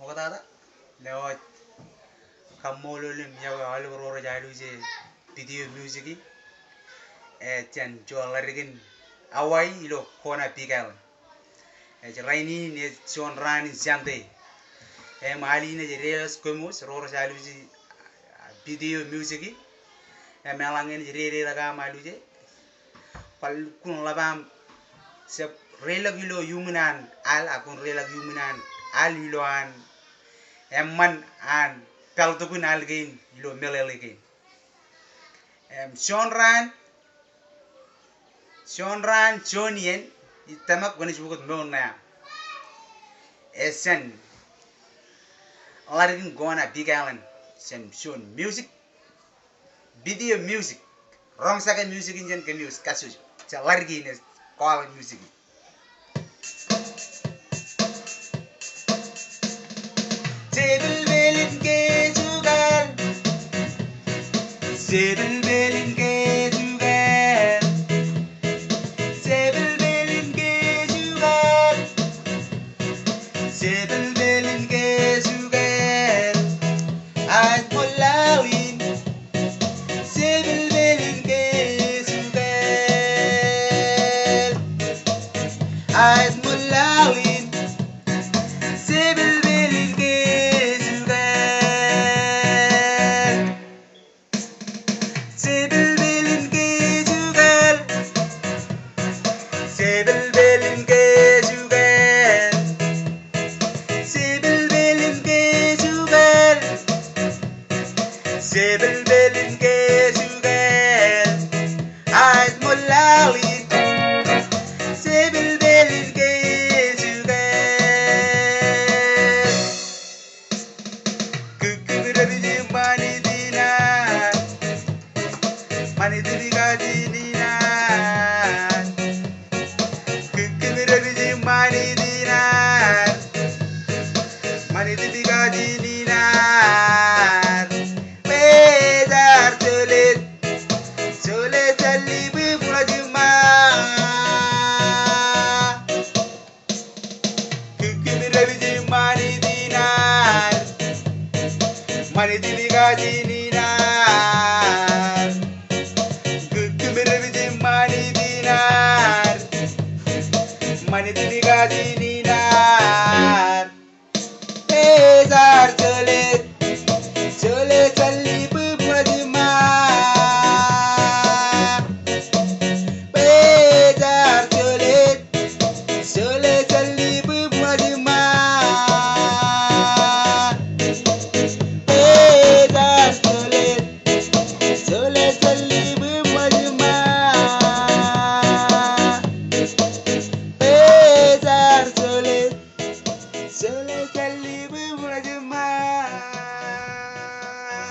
Okada leo kamololim yawa alworo jaluje video music chan jolarigin awai ilo kona pigal raini ne son rani jande mali ne reels komus roro jaluji video music melangen rere raga maluje pal kun labam se relag ilo yumunan al akun relag yumunan al iloan emman an peltukun algain ilo melelegain Shonran Chonien itamak wanis bukut mona esen alargin gona big island sen shon music video music wrong second music injen ke music kasus alargin is call music table belin ke sugar table belin ke Money,